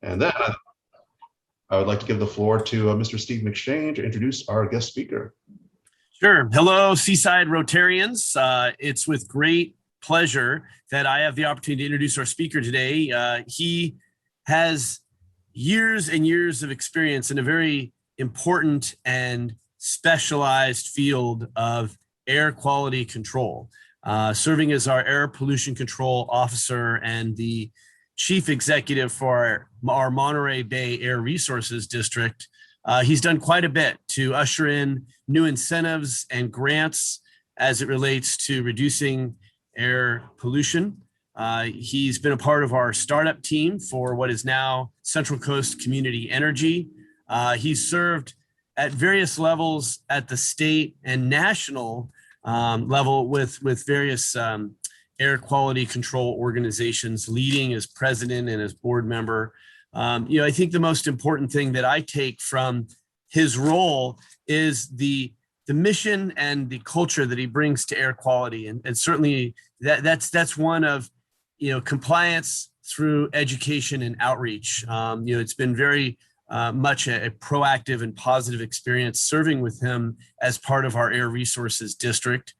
And then I would like to give the floor to Mr. Steve McShane to introduce our guest speaker. Sure. Hello, Seaside Rotarians. It's with great pleasure that I have the opportunity to introduce our speaker today. He has years and years of experience in a very important and specialized field of air quality control, serving as our air pollution control officer and the chief executive for our Monterey Bay Air Resources District. He's done quite a bit to usher in new incentives and grants as it relates to reducing air pollution. He's been a part of our startup team for what is now Central Coast Community Energy. He's served at various levels at the state and national level with various air quality control organizations, leading as president and as board member. I think the most important thing that I take from his role is the mission and the culture that he brings to air quality, and certainly that's one of compliance through education and outreach. It's been very much a proactive and positive experience serving with him as part of our Air Resources District.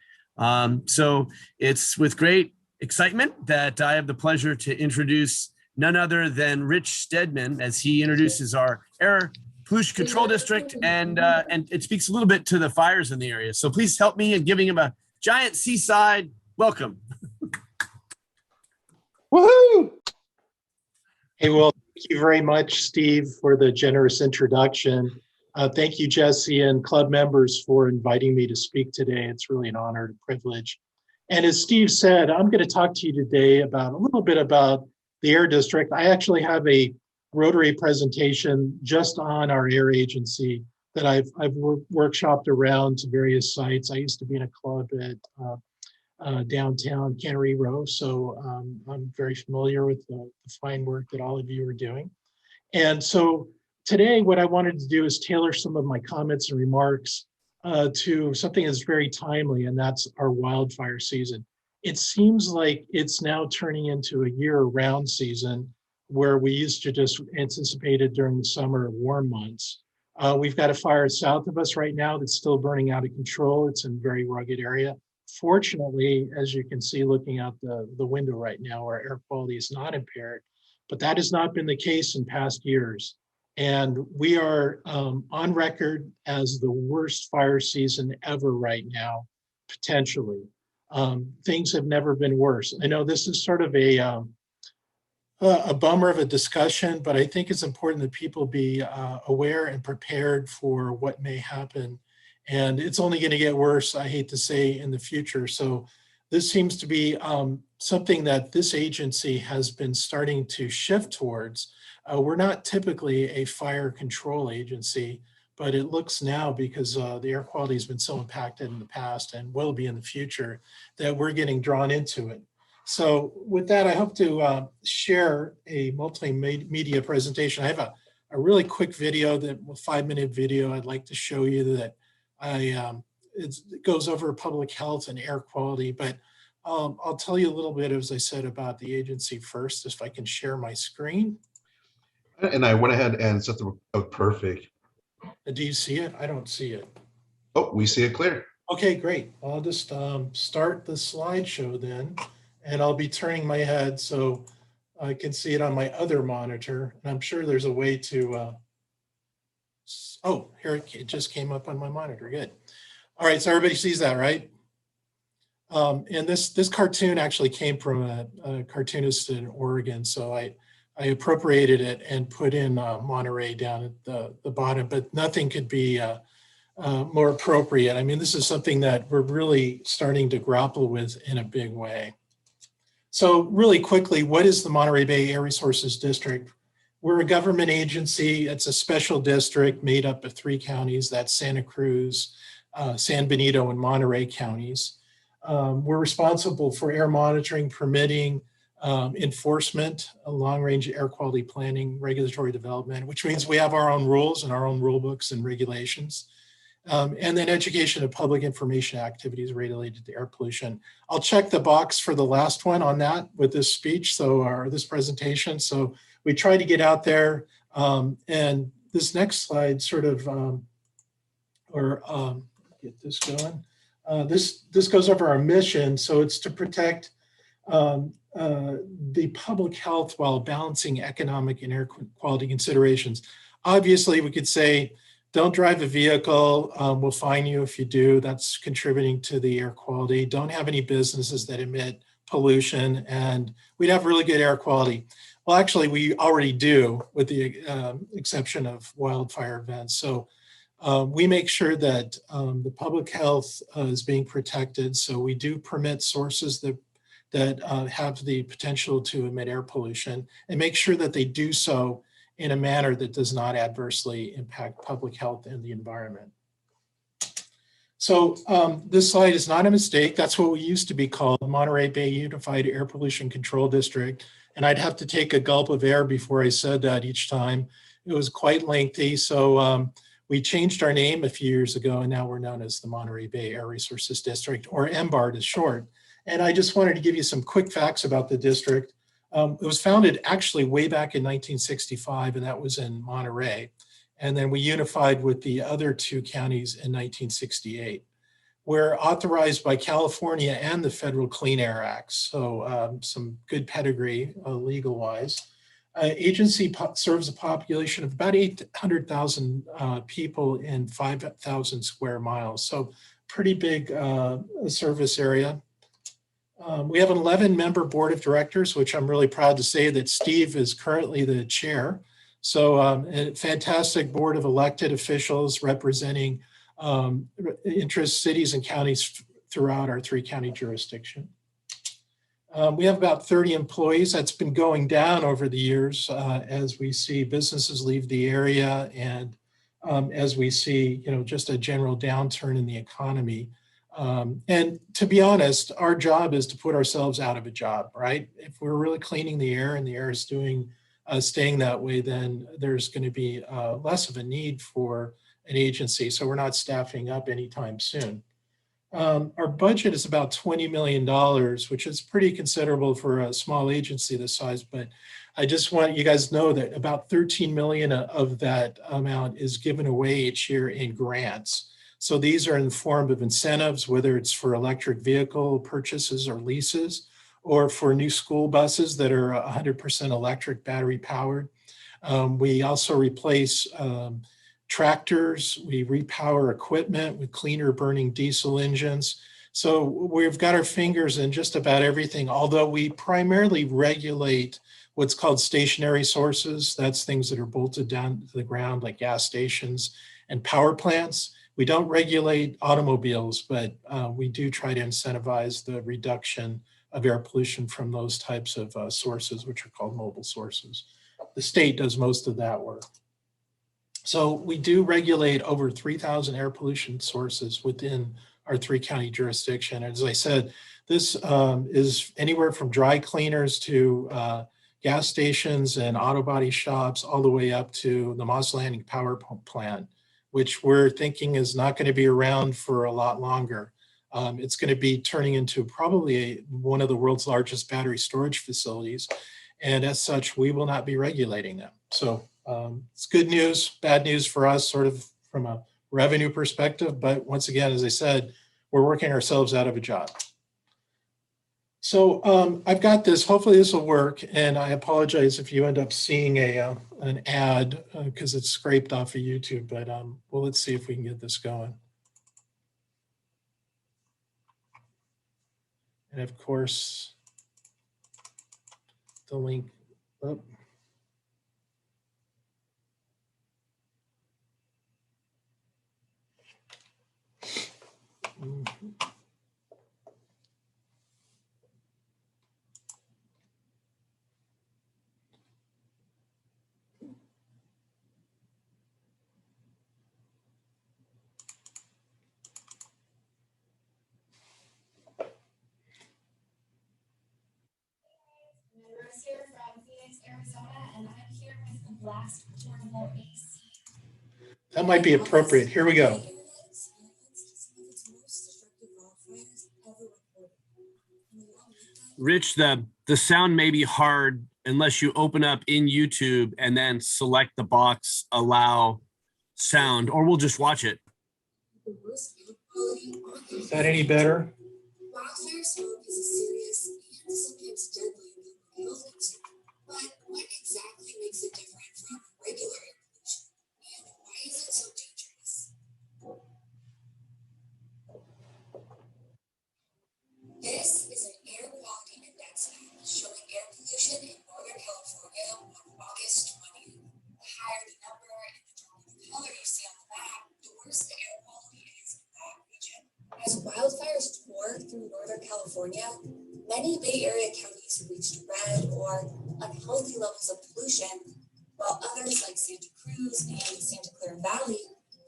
So it's with great excitement that I have the pleasure to introduce none other than Rich Stedman as he introduces our Air Pollution Control District, and it speaks a little bit to the fires in the area. So please help me in giving him a giant Seaside welcome. Woohoo! Hey, well, thank you very much, Steve, for the generous introduction. Thank you, Jesse, and club members for inviting me to speak today. It's really an honor and a privilege. And as Steve said, I'm going to talk to you today about a little bit about the Air District. I actually have a Rotary presentation just on our air agency that I've workshopped around to various sites. I used to be in a club at downtown Cannery Row, so I'm very familiar with the fine work that all of you are doing. And so today, what I wanted to do is tailor some of my comments and remarks to something that's very timely, and that's our wildfire season. It seems like it's now turning into a year-round season where we used to just anticipate it during the summer warm months. We've got a fire south of us right now that's still burning out of control. It's in a very rugged area. Fortunately, as you can see looking out the window right now, our air quality is not impaired, but that has not been the case in past years. And we are on record as the worst fire season ever right now, potentially. Things have never been worse. I know this is sort of a bummer of a discussion, but I think it's important that people be aware and prepared for what may happen. And it's only going to get worse, I hate to say, in the future. So this seems to be something that this agency has been starting to shift towards. We're not typically a fire control agency, but it looks now, because the air quality has been so impacted in the past and will be in the future, that we're getting drawn into it. So with that, I hope to share a multimedia presentation. I have a really quick video, a 5-minute video I'd like to show you that it goes over public health and air quality, but I'll tell you a little bit, as I said, about the agency first, if I can share my screen. And I went ahead and set the perfect. Do you see it? I don't see it. Oh, we see it clear. Okay, great. I'll just start the slideshow then, and I'll be turning my head so I can see it on my other monitor. And I'm sure there's a way to, oh, here it just came up on my monitor. Good. All right, so everybody sees that, right? And this cartoon actually came from a cartoonist in Oregon, so I appropriated it and put in Monterey down at the bottom, but nothing could be more appropriate. I mean, this is something that we're really starting to grapple with in a big way. So really quickly, what is the Monterey Bay Air Resources District? We're a government agency. It's a special district made up of 3 counties. That's Santa Cruz, San Benito, and Monterey counties. We're responsible for air monitoring, permitting, enforcement, long-range air quality planning, regulatory development, which means we have our own rules and our own rule books and regulations. And then education of public information activities related to air pollution. I'll check the box for the last one on that with this speech, or this presentation. So we try to get out there. And this next slide sort of, get this going. This goes over our mission. So it's to protect the public health while balancing economic and air quality considerations. Obviously, we could say, don't drive a vehicle. We'll fine you if you do. That's contributing to the air quality. Don't have any businesses that emit pollution, and we'd have really good air quality. Well, actually, we already do, with the exception of wildfire events. So we make sure that the public health is being protected. So we do permit sources that have the potential to emit air pollution, and make sure that they do so in a manner that does not adversely impact public health and the environment. So this slide is not a mistake. That's what we used to be called, Monterey Bay Unified Air Pollution Control District. And I'd have to take a gulp of air before I said that each time. It was quite lengthy. So we changed our name a few years ago, and now we're known as the Monterey Bay Air Resources District, or MBARD is short. And I just wanted to give you some quick facts about the district. It was founded actually way back in 1965, and that was in Monterey. And then we unified with the other two counties in 1968. We're authorized by California and the Federal Clean Air Act, so some good pedigree legal-wise. Agency serves a population of about 800,000 people in 5,000 square miles, so pretty big service area. We have an 11-member board of directors, which I'm really proud to say that Steve is currently the chair. So a fantastic board of elected officials representing interest cities and counties throughout our 3-county jurisdiction. We have about 30 employees. That's been going down over the years as we see businesses leave the area, and as we see, just a general downturn in the economy. And to be honest, our job is to put ourselves out of a job, right? If we're really cleaning the air and the air is staying that way, then there's going to be less of a need for an agency. So we're not staffing up anytime soon. Our budget is about $20 million, which is pretty considerable for a small agency this size, but I just want you guys to know that about 13 million of that amount is given away each year in grants. So these are in the form of incentives, whether it's for electric vehicle purchases or leases, or for new school buses that are 100% electric battery powered. We also replace tractors, we repower equipment with cleaner burning diesel engines. So we've got our fingers in just about everything, although we primarily regulate what's called stationary sources. That's things that are bolted down to the ground, like gas stations and power plants. We don't regulate automobiles, but we do try to incentivize the reduction of air pollution from those types of sources, which are called mobile sources. The state does most of that work. So we do regulate over 3,000 air pollution sources within our 3-county jurisdiction. As I said, this is anywhere from dry cleaners to gas stations and auto body shops, all the way up to the Moss Landing power plant, which we're thinking is not going to be around for a lot longer. It's going to be turning into probably one of the world's largest battery storage facilities. And as such, we will not be regulating them. So it's good news, bad news for us, sort of from a revenue perspective. But once again, as I said, we're working ourselves out of a job. So I've got this, hopefully this will work. And I apologize if you end up seeing an ad because it's scraped off of YouTube, but well, let's see if we can get this going. And of course, the link, oh. Here from Phoenix, Arizona, and I'm here with the Blast Portable AC. That might be appropriate. Here we go. Rich, the sound may be hard unless you open up in YouTube and then select the box, allow sound, or we'll just watch it. Is that any better? Wildfire smoke is a serious and sometimes deadly health concern. But what exactly makes it different from regular air pollution? And why is it so dangerous? This is an air quality index map showing air pollution in Northern California on August 20th. The higher the number and the darker the color you see on the map, the worse the air quality is in that region. As wildfires tore through Northern California, many Bay Area counties reached red or unhealthy levels of pollution, while others like Santa Cruz and Santa Clara Valley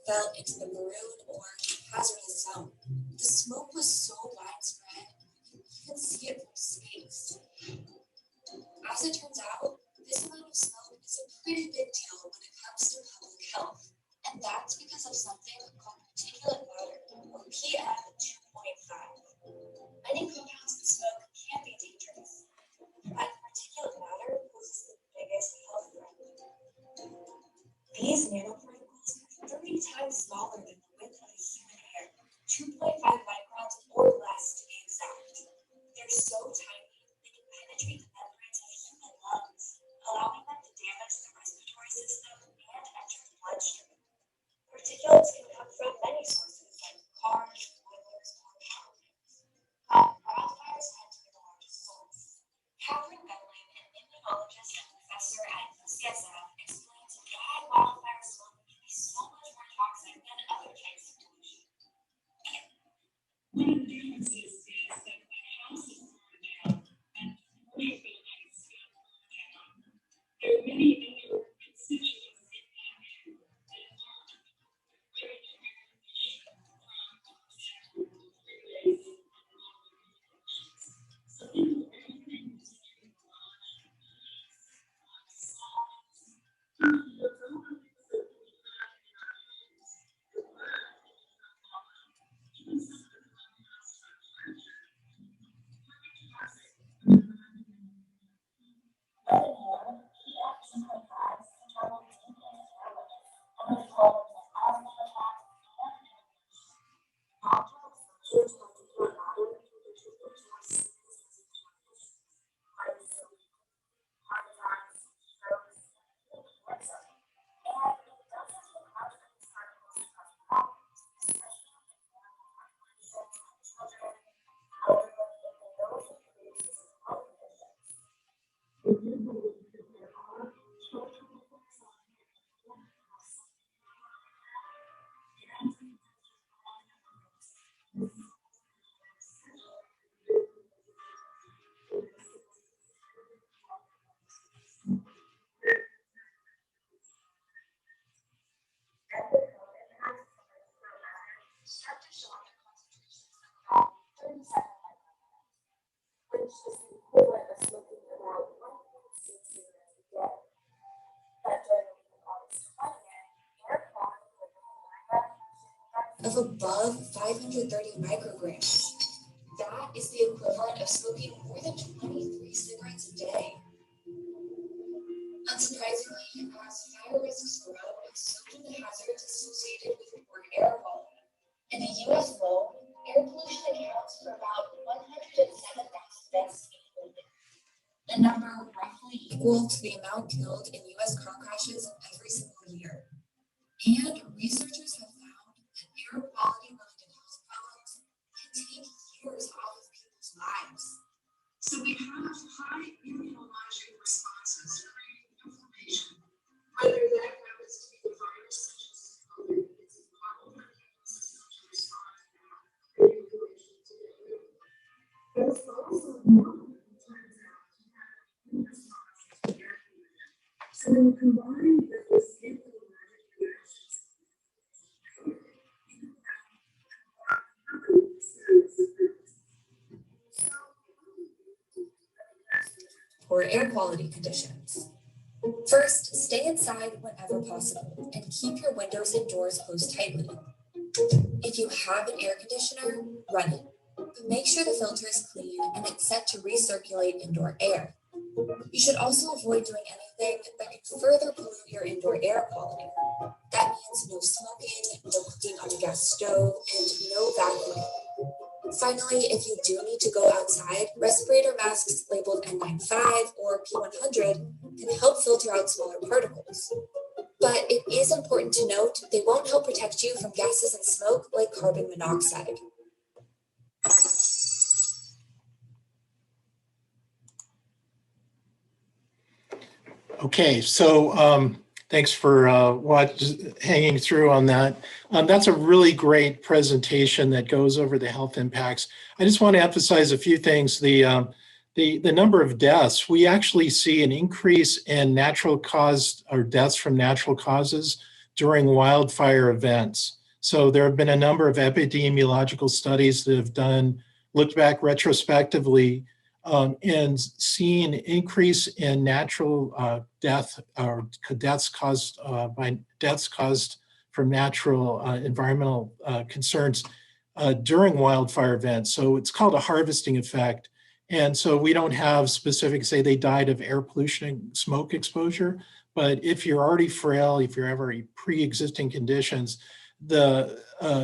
fell into the maroon or hazardous zone. The smoke was so widespread, you can see it from space. As it turns out, this amount of smoke is a pretty big deal when it comes to public health, and that's because of something called particulate matter, or PM 2.5. Many compounds in smoke can be dangerous, but particulate matter poses the biggest health threat. These nanoparticles are 30 times smaller than the width of a human hair, 2.5 microns or less to be exact. They're so tiny, they can penetrate the membranes of human lungs, allowing them to damage the respiratory system and enter the bloodstream. Particulates can come from many sources like cars, boilers, or power plants. But wildfires tend to be the largest source. Catherine Bedling, an immunologist and professor at UCSF, explains why wildfire smoke can be so much more toxic than other types of pollution. One of the differences is that when houses burn down and commercial buildings get burned down, there are many other constituents in that air that aren't regular air pollution from relays or so people are living in of above 530 micrograms. That is the equivalent of smoking more than 23 cigarettes a day. Unsurprisingly, as fire risks grow, so do the hazards associated with poor air quality. In the U.S. alone, air pollution accounts for about 107,000 deaths annually, a number roughly equal to the amount killed in U.S. car crashes every single year. And researchers have found that air quality-related health problems can take years off of people's lives. So we have high immunologic responses creating inflammation, whether that happens to be the virus such as COVID, it's impossible for the immune system to respond to inflammation today. But it's also normal, it turns out, to have an immune response to air pollution. So when you combine those immunologic reactions, or air quality conditions. First, stay inside whenever possible and keep your windows and doors closed tightly. If you have an air conditioner, run it, but make sure the filter is clean and it's set to recirculate indoor air. You should also avoid doing anything that could further pollute your indoor air quality. That means no smoking, no cooking on a gas stove, and no vacuuming. Finally, if you do need to go outside, respirator masks labeled N95 or P100 can help filter out smaller particles. But it is important to note they won't help protect you from gases and smoke like carbon monoxide. Okay, so thanks for hanging through on that. That's a really great presentation that goes over the health impacts. I just want to emphasize a few things. The number of deaths, we actually see an increase in natural cause or deaths from natural causes during wildfire events. So there have been a number of epidemiological studies that have looked back retrospectively and seen increase in natural death or deaths caused from natural environmental concerns during wildfire events. So it's called a harvesting effect. And so we don't have specific, say they died of air pollution and smoke exposure, but if you're already frail, if you're ever pre-existing conditions, the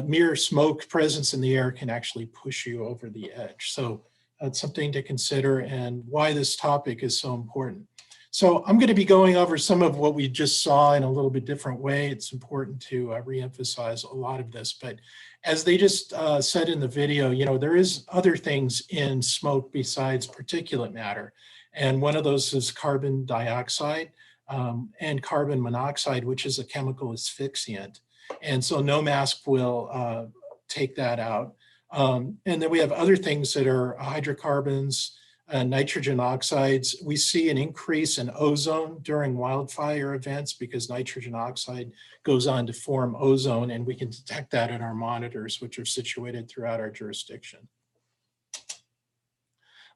mere smoke presence in the air can actually push you over the edge. So that's something to consider and why this topic is so important. So I'm going to be going over some of what we just saw in a little bit different way. It's important to reemphasize a lot of this, but as they just said in the video, you know, there is other things in smoke besides particulate matter. And one of those is carbon dioxide and carbon monoxide, which is a chemical asphyxiant. And so no mask will take that out. And then we have other things that are hydrocarbons, nitrogen oxides. We see an increase in ozone during wildfire events because nitrogen oxide goes on to form ozone, and we can detect that in our monitors, which are situated throughout our jurisdiction.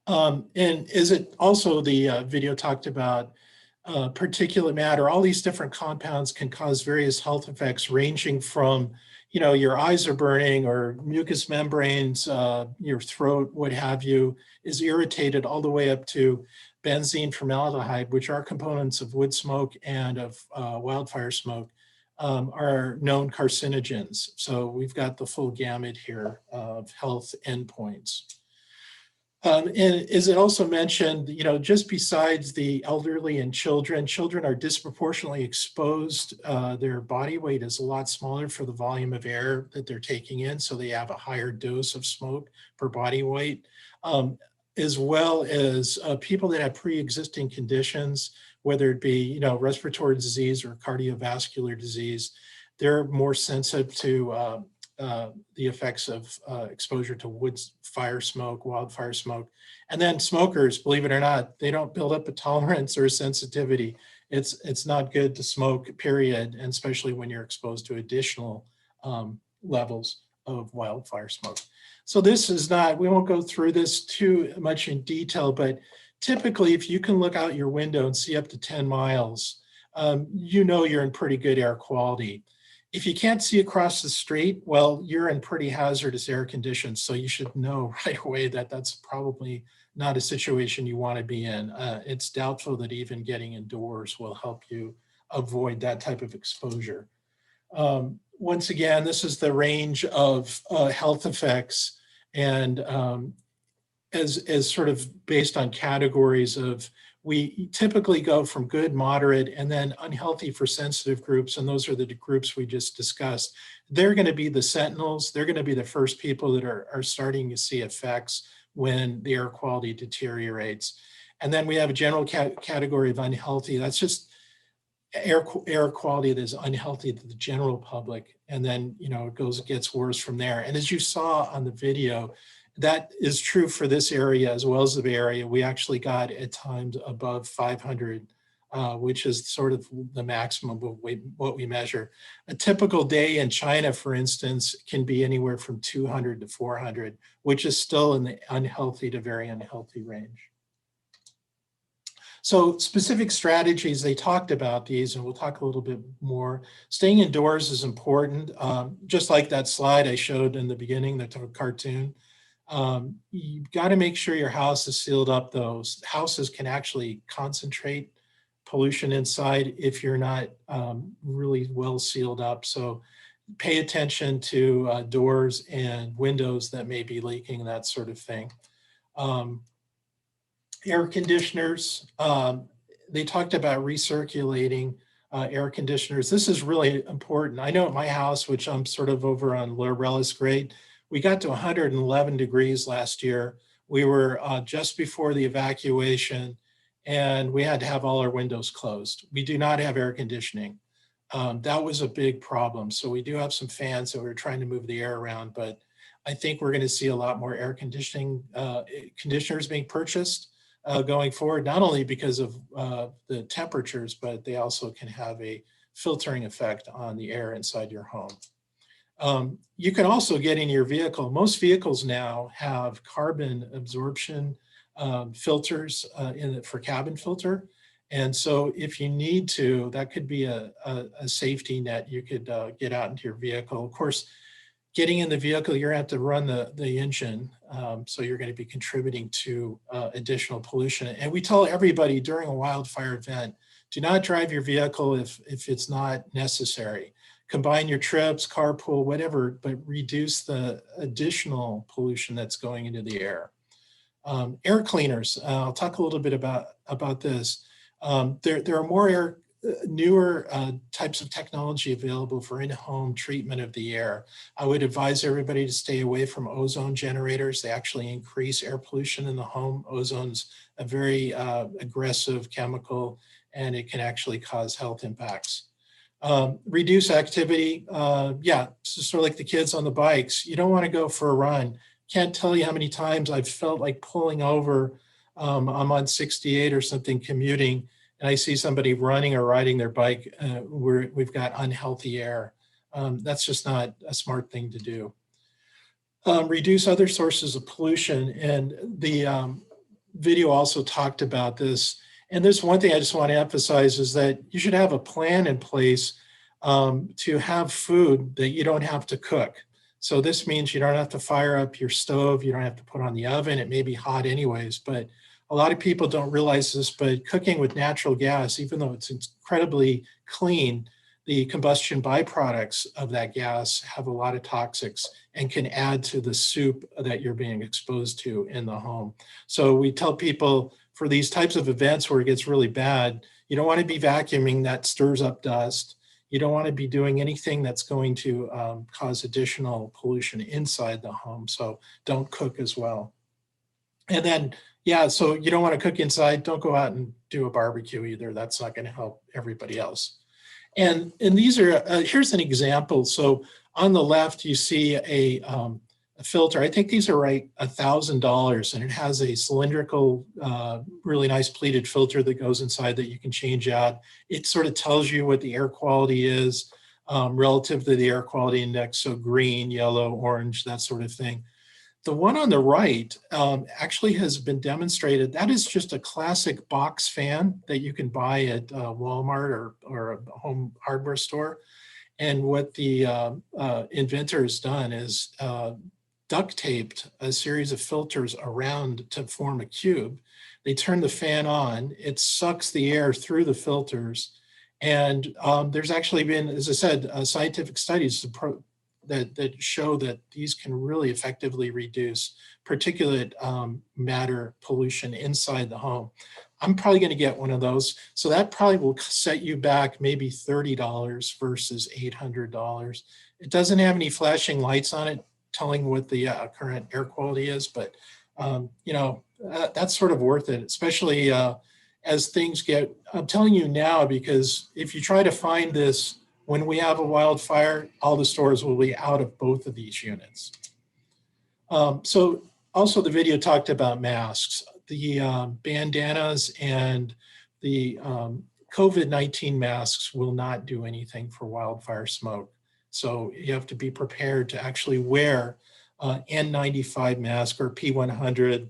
And is it also the video talked about particulate matter? All these different compounds can cause various health effects ranging from, you know, your eyes are burning or mucous membranes, your throat, what have you, is irritated, all the way up to benzene, formaldehyde, which are components of wood smoke and of wildfire smoke, are known carcinogens. So we've got the full gamut here of health endpoints. And as it also mentioned, you know, just besides the elderly and children are disproportionately exposed. Their body weight is a lot smaller for the volume of air that they're taking in, so they have a higher dose of smoke per body weight, as well as people that have pre-existing conditions, whether it be, you know, respiratory disease or cardiovascular disease. They're more sensitive to the effects of exposure to wood fire smoke, wildfire smoke. And then smokers, believe it or not, they don't build up a tolerance or a sensitivity. It's not good to smoke, period, and especially when you're exposed to additional levels of wildfire smoke. So this is not, we won't go through this too much in detail, but typically if you can look out your window and see up to 10 miles, you know you're in pretty good air quality. If you can't see across the street, well, you're in pretty hazardous air conditions. So you should know right away that that's probably not a situation you want to be in. It's doubtful that even getting indoors will help you avoid that type of exposure. Once again, this is the range of health effects, and as sort of based on categories of, we typically go from good, moderate, and then unhealthy for sensitive groups. And those are the groups we just discussed. They're going to be the sentinels. They're going to be the first people that are starting to see effects when the air quality deteriorates. And then we have a general category of unhealthy. That's just air quality that is unhealthy to the general public. And then, you know, it gets worse from there. And as you saw on the video, that is true for this area as well as the Bay Area. We actually got at times above 500, which is sort of the maximum of what we measure. A typical day in China, for instance, can be anywhere from 200 to 400, which is still in the unhealthy to very unhealthy range. So specific strategies, they talked about these, and we'll talk a little bit more. Staying indoors is important. Just like that slide I showed in the beginning, that cartoon. You've got to make sure your house is sealed up. Those houses can actually concentrate pollution inside if you're not really well sealed up. So pay attention to doors and windows that may be leaking, that sort of thing. Air conditioners, they talked about recirculating air conditioners. This is really important. I know at my house, which I'm sort of over on Lorelis grade, we got to 111 degrees last year. We were just before the evacuation, and we had to have all our windows closed. We do not have air conditioning. That was a big problem. So we do have some fans that we're trying to move the air around, but I think we're going to see a lot more air conditioning conditioners being purchased going forward, not only because of the temperatures, but they also can have a filtering effect on the air inside your home. You can also get in your vehicle. Most vehicles now have carbon absorption filters for cabin filter. And so if you need to, that could be a safety net. You could get out into your vehicle. Of course, getting in the vehicle, you're going to have to run the engine. So you're going to be contributing to additional pollution. And we tell everybody during a wildfire event, do not drive your vehicle if it's not necessary. Combine your trips, carpool, whatever, but reduce the additional pollution that's going into the air. Air cleaners, I'll talk a little bit about this. There are more newer types of technology available for in-home treatment of the air. I would advise everybody to stay away from ozone generators. They actually increase air pollution in the home. Ozone's a very aggressive chemical, and it can actually cause health impacts. Reduce activity. Yeah, it's sort of like the kids on the bikes. You don't want to go for a run. Can't tell you how many times I've felt like pulling over. I'm on 68 or something commuting, and I see somebody running or riding their bike where we've got unhealthy air. That's just not a smart thing to do. Reduce other sources of pollution. And the video also talked about this. And there's one thing I just want to emphasize is that you should have a plan in place to have food that you don't have to cook. So this means you don't have to fire up your stove. You don't have to put on the oven. It may be hot anyways, but a lot of people don't realize this, but cooking with natural gas, even though it's incredibly clean, the combustion byproducts of that gas have a lot of toxics and can add to the soup that you're being exposed to in the home. So we tell people for these types of events where it gets really bad, you don't want to be vacuuming that stirs up dust. You don't want to be doing anything that's going to cause additional pollution inside the home. So don't cook as well. And then, yeah, so you don't want to cook inside. Don't go out and do a barbecue either. That's not going to help everybody else. And these are, here's an example. So on the left, you see a filter. I think these are right $1,000, and it has a cylindrical, really nice pleated filter that goes inside that you can change out. It sort of tells you what the air quality is relative to the air quality index. So green, yellow, orange, that sort of thing. The one on the right actually has been demonstrated. That is just a classic box fan that you can buy at Walmart or a home hardware store. And what the inventor has done is duct taped a series of filters around to form a cube. They turn the fan on, it sucks the air through the filters. And there's actually been, as I said, scientific studies that show that these can really effectively reduce particulate matter pollution inside the home. I'm probably going to get one of those. So that probably will set you back maybe $30 versus $800. It doesn't have any flashing lights on it telling what the current air quality is, but you know, that's sort of worth it, especially as things get, I'm telling you now, because if you try to find this when we have a wildfire, all the stores will be out of both of these units. So also the video talked about masks. The bandanas and the COVID-19 masks will not do anything for wildfire smoke. So you have to be prepared to actually wear N95 mask or P100.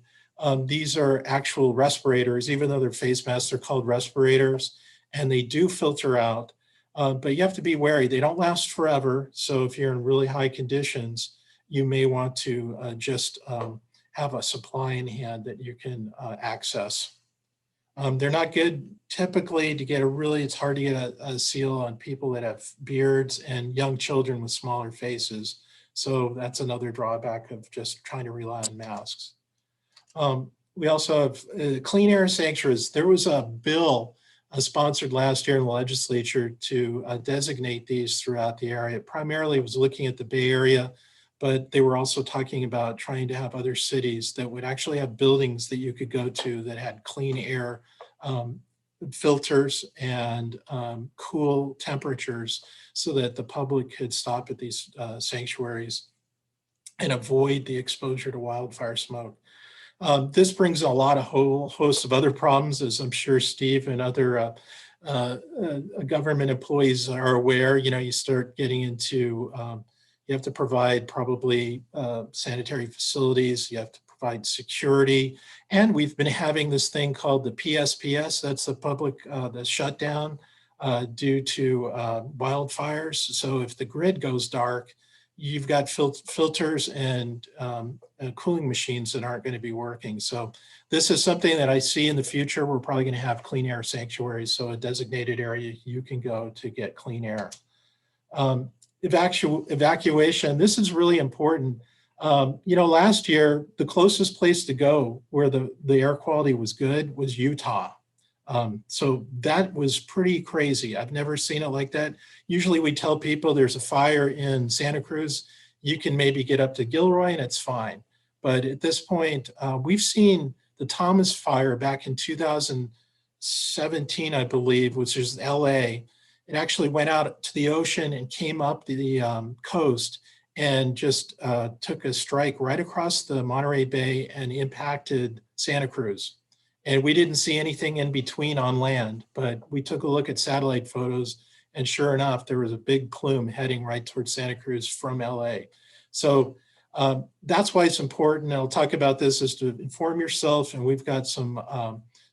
These are actual respirators. Even though they're face masks, they're called respirators, and they do filter out. But you have to be wary. They don't last forever. So if you're in really high conditions, you may want to just have a supply in hand that you can access. They're not good typically to get it's hard to get a seal on people that have beards and young children with smaller faces. So that's another drawback of just trying to rely on masks. We also have clean air sanctuaries. There was a bill sponsored last year in the legislature to designate these throughout the area. Primarily it was looking at the Bay Area, but they were also talking about trying to have other cities that would actually have buildings that you could go to that had clean air filters and cool temperatures so that the public could stop at these sanctuaries and avoid the exposure to wildfire smoke. This brings a lot of whole host of other problems, as I'm sure Steve and other government employees are aware. You know, you start getting into, you have to provide probably sanitary facilities, you have to provide security, and we've been having this thing called the PSPS, that's the public, the shutdown due to wildfires. So if the grid goes dark, you've got filters and cooling machines that aren't going to be working. So this is something that I see in the future. We're probably going to have clean air sanctuaries, so a designated area you can go to get clean air. Evacuation, this is really important. You know, last year, the closest place to go where the air quality was good was Utah. So that was pretty crazy. I've never seen it like that. Usually we tell people there's a fire in Santa Cruz, you can maybe get up to Gilroy and it's fine. But at this point, we've seen the Thomas fire back in 2017, I believe, which is LA. It actually went out to the ocean and came up the coast and just took a strike right across the Monterey Bay and impacted Santa Cruz. And we didn't see anything in between on land, but we took a look at satellite photos, and sure enough, there was a big plume heading right towards Santa Cruz from LA. So that's why it's important. I'll talk about this, is to inform yourself, and we've got some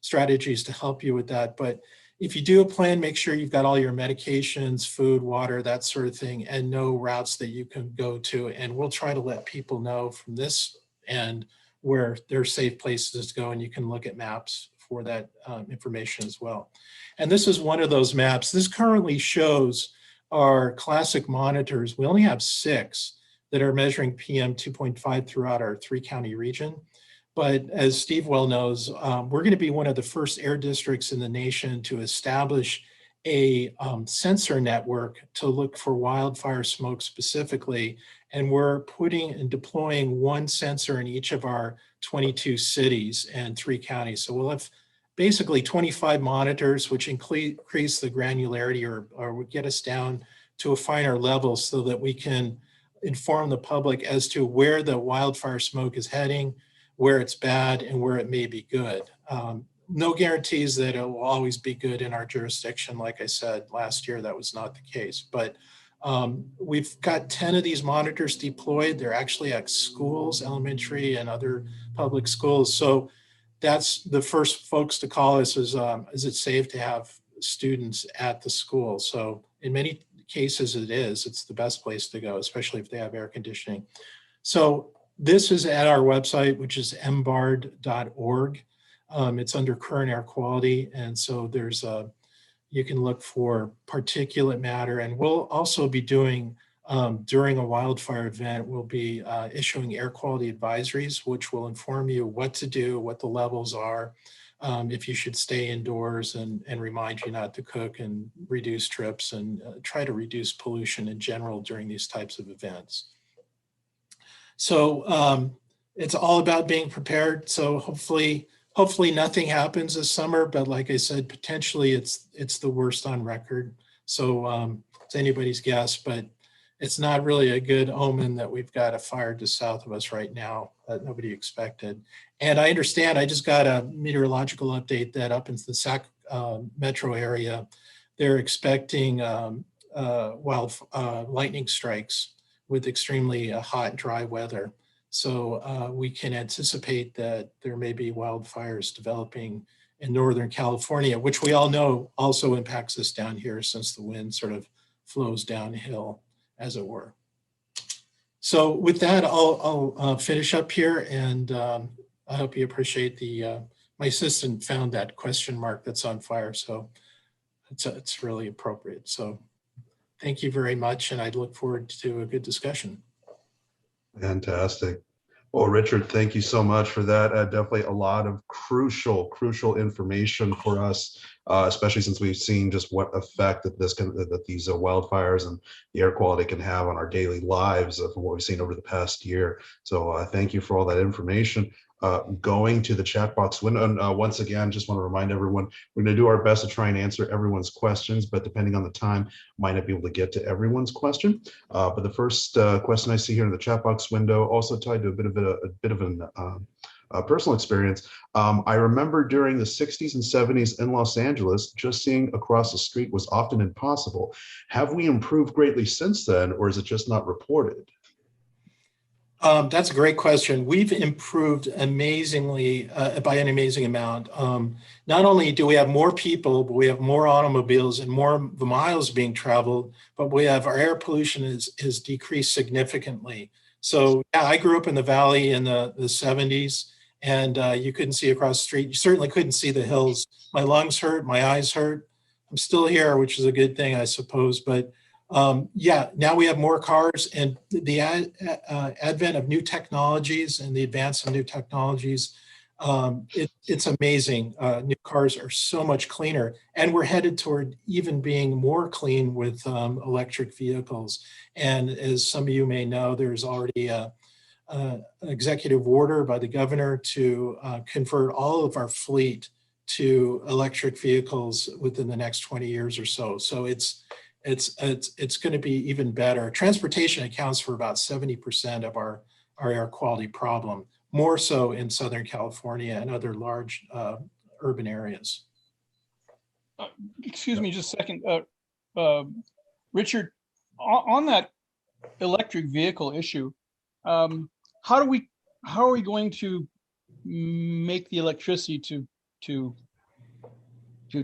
strategies to help you with that. But if you do a plan, make sure you've got all your medications, food, water, that sort of thing, and know routes that you can go to. And we'll try to let people know from this end where there's safe places to go, and you can look at maps for that information as well. And this is one of those maps. This currently shows our classic monitors. We only have 6 that are measuring PM 2.5 throughout our 3-county region. But as Steve well knows, we're going to be one of the first air districts in the nation to establish a sensor network to look for wildfire smoke specifically. And we're putting and deploying 1 sensor in each of our 22 cities and 3 counties. So we'll have basically 25 monitors, which increase the granularity or get us down to a finer level so that we can inform the public as to where the wildfire smoke is heading, where it's bad, and where it may be good. No guarantees that it will always be good in our jurisdiction. Like I said, last year, that was not the case. But we've got 10 of these monitors deployed. They're actually at schools, elementary and other public schools. So that's the first folks to call us is it safe to have students at the school? So in many cases it is. It's the best place to go, especially if they have air conditioning. So this is at our website, which is mbard.org. It's under current air quality. And so there's you can look for particulate matter. And we'll also be doing, during a wildfire event, we'll be issuing air quality advisories, which will inform you what to do, what the levels are, if you should stay indoors, and remind you not to cook and reduce trips and try to reduce pollution in general during these types of events. So it's all about being prepared. So hopefully nothing happens this summer, but like I said, potentially it's the worst on record. So it's anybody's guess, but it's not really a good omen that we've got a fire just south of us right now that nobody expected. And I understand, I just got a meteorological update that up in the Sac metro area, they're expecting lightning strikes with extremely hot, dry weather. So we can anticipate that there may be wildfires developing in Northern California, which we all know also impacts us down here since the wind sort of flows downhill, as it were. So with that, I'll finish up here, and I hope you appreciate the, my assistant found that question mark that's on fire, so it's really appropriate. So thank you very much, and I look forward to a good discussion. Fantastic. Well, Richard, thank you so much for that. Definitely a lot of crucial information for us, especially since we've seen just what effect that these wildfires and the air quality can have on our daily lives from what we've seen over the past year. So thank you for all that information. Going to the chat box window, and once again, just want to remind everyone, we're going to do our best to try and answer everyone's questions, but depending on the time, might not be able to get to everyone's question. But the first question I see here in the chat box window, also tied to a bit of a personal experience. I remember during the 60s and 70s in Los Angeles, just seeing across the street was often impossible. Have we improved greatly since then, or is it just not reported? That's a great question. We've improved amazingly, by an amazing amount. Not only do we have more people, but we have more automobiles and more the miles being traveled, but we have our air pollution is decreased significantly. So yeah, I grew up in the Valley in the 70s, and you couldn't see across the street. You certainly couldn't see the hills. My lungs hurt, my eyes hurt. I'm still here, which is a good thing, I suppose, but yeah, now we have more cars, and the advent of new technologies and the advance of new technologies, it's amazing. New cars are so much cleaner, and we're headed toward even being more clean with electric vehicles. And as some of you may know, there's already an executive order by the governor to convert all of our fleet to electric vehicles within the next 20 years or so. So it's going to be even better. Transportation accounts for about 70% of our air quality problem, more so in Southern California and other large urban areas. Excuse me just a second. Richard, on that electric vehicle issue, how are we going to make the electricity to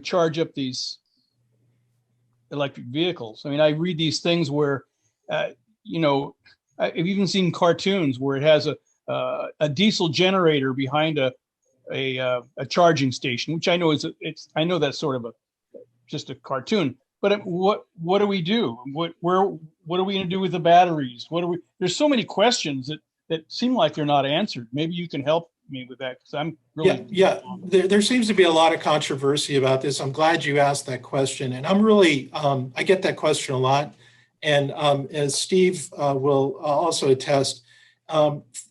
charge up these electric vehicles? I mean, I read these things where, you know, I've even seen cartoons where it has a diesel generator behind a charging station, which I know I know that's sort of just a cartoon. But what do we do? What are we going to do with the batteries? There's so many questions that seem like they're not answered. Maybe you can help me with that, because I'm really there seems to be a lot of controversy about this. I'm glad you asked that question, and I'm really I get that question a lot, and as Steve will also attest,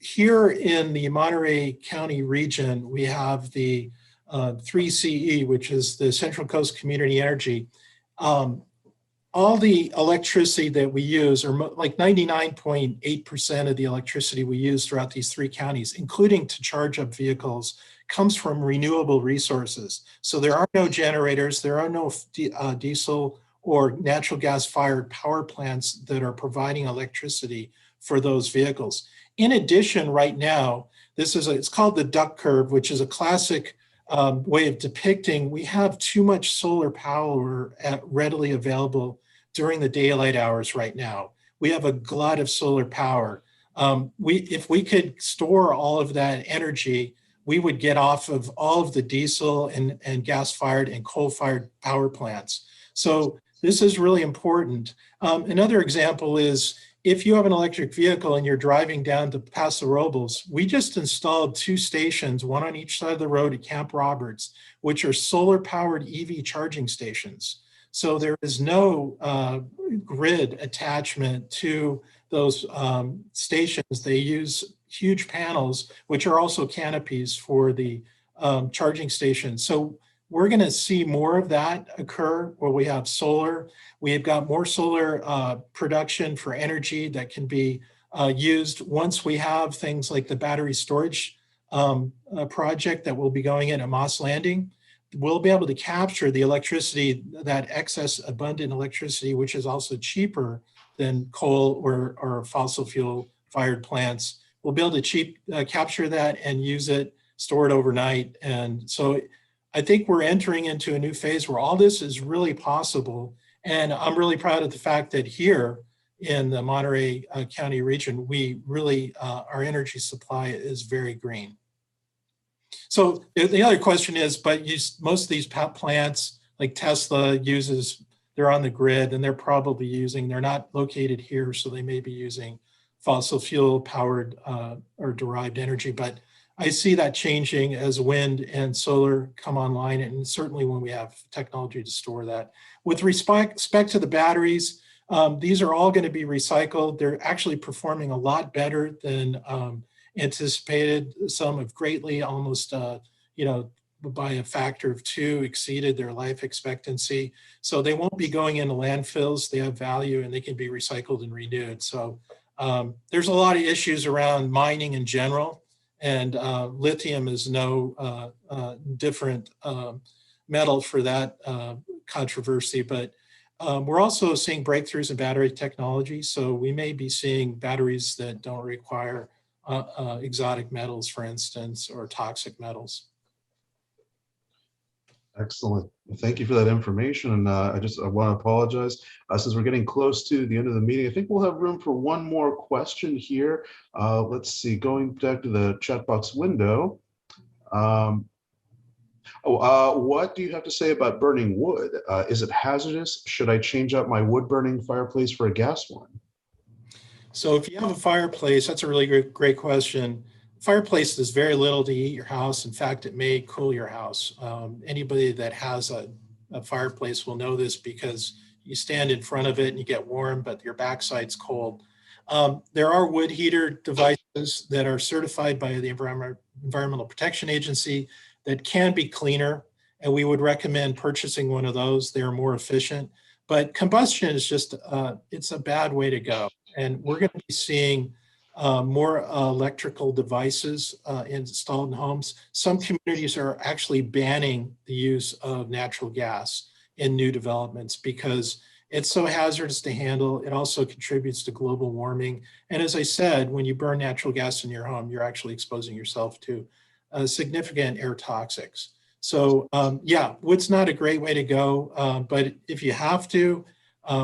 here in the Monterey County region, we have the 3CE, which is the Central Coast Community Energy. All the electricity that we use, or like 99.8% of the electricity we use throughout these three counties, including to charge up vehicles, comes from renewable resources. So there are no generators, there are no diesel or natural gas fired power plants that are providing electricity for those vehicles. In addition, right now, it's called the duck curve, which is a classic way of depicting we have too much solar power readily available during the daylight hours right now. We have a glut of solar power. If we could store all of that energy, we would get off of all of the diesel and gas-fired and coal-fired power plants. So this is really important. Another example is if you have an electric vehicle and you're driving down to Paso Robles, we just installed 2 stations, one on each side of the road at Camp Roberts, which are solar-powered EV charging stations. So there is no grid attachment to those stations. They use huge panels, which are also canopies for the charging stations. So we're going to see more of that occur where we have solar. We've got more solar production for energy that can be used once we have things like the battery storage project that will be going in at Moss Landing. We'll be able to capture the electricity, that excess abundant electricity, which is also cheaper than coal or fossil fuel fired plants. We'll be able to capture that and use it, store it overnight. And so I think we're entering into a new phase where all this is really possible. And I'm really proud of the fact that here in the Monterey County region, we really, our energy supply is very green. So the other question is, but most of these plants, like Tesla uses, they're on the grid and they're probably using, they're not located here, so they may be using fossil fuel powered or derived energy. But I see that changing as wind and solar come online, and certainly when we have technology to store that. With respect to the batteries, these are all going to be recycled. They're actually performing a lot better than anticipated. Some have greatly, almost, by a factor of 2, exceeded their life expectancy. So they won't be going into landfills. They have value and they can be recycled and renewed. So there's a lot of issues around mining in general, and lithium is no different metal for that controversy. But we're also seeing breakthroughs in battery technology. So we may be seeing batteries that don't require exotic metals, for instance, or toxic metals. Excellent. Well, thank you for that information. And I want to apologize since we're getting close to the end of the meeting. I think we'll have room for one more question here. Let's see, going back to the chat box window. What do you have to say about burning wood? Is it hazardous? Should I change out my wood burning fireplace for a gas one? So if you have a fireplace, that's a really great question. Fireplace does very little to heat your house. In fact, it may cool your house. Anybody that has a fireplace will know this, because you stand in front of it and you get warm, but your backside's cold. There are wood heater devices that are certified by the Environmental Protection Agency that can be cleaner, and we would recommend purchasing one of those. They're more efficient, but combustion is just, it's a bad way to go. And we're going to be seeing more electrical devices installed in homes. Some communities are actually banning the use of natural gas in new developments because it's so hazardous to handle. It also contributes to global warming. And as I said, when you burn natural gas in your home, you're actually exposing yourself to significant air toxics. So yeah, wood's not a great way to go, but if you have to,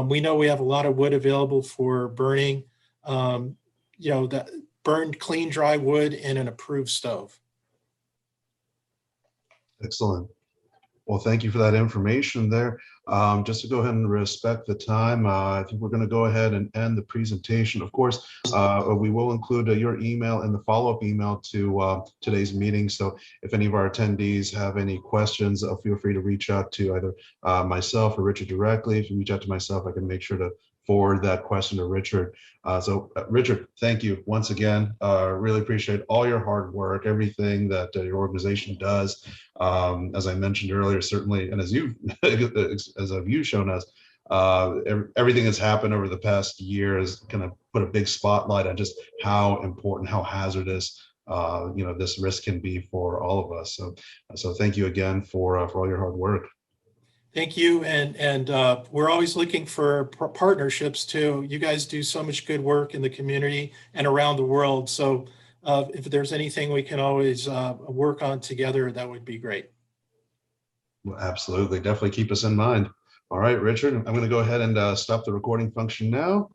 we know we have a lot of wood available for burning, that burned clean, dry wood in an approved stove. Excellent. Well, thank you for that information there. Just to go ahead and respect the time, I think we're going to go ahead and end the presentation. Of course, we will include your email in the follow-up email to today's meeting. So if any of our attendees have any questions, feel free to reach out to either myself or Richard directly. If you reach out to myself, I can make sure to forward that question to Richard. Richard, thank you once again. Really appreciate all your hard work, everything that your organization does. As I mentioned earlier, certainly, and as you've shown us, everything that's happened over the past year has kind of put a big spotlight on just how important, how hazardous this risk can be for all of us. So thank you again for all your hard work. Thank you, and we're always looking for partnerships too. You guys do so much good work in the community and around the world. So if there's anything we can always work on together, that would be great. Well, absolutely, definitely keep us in mind. All right, Richard, I'm going to go ahead and stop the recording function now.